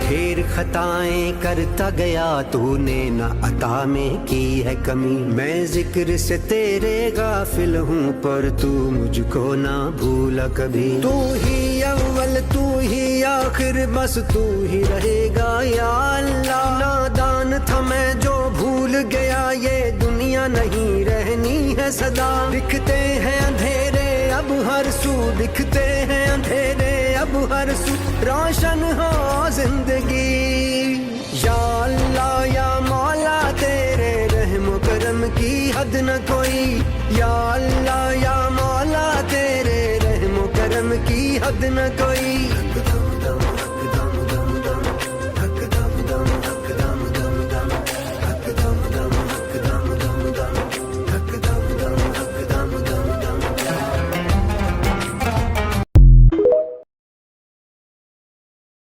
ढेर खताएं करता गया तूने, न अता में की है कमी। मैं जिक्र से तेरे गाफिल हूँ, पर तू मुझको ना भूला कभी। तू ही अव्वल तू ही आखिर, बस तू ही रहेगा या अल्लाह। नादान था मैं जो भूल गया, ये दुनिया नहीं रहनी है सदा। दिखते हैं अंधेरे अब हर सू, दिखते हैं अंधेरे अब हर सू, रोशन हो जिंदगी। या अल्लाह या मौला तेरे रहम करम की हद न कोई। या अल्लाह या मौला तेरे रहम करम की हद न कोई।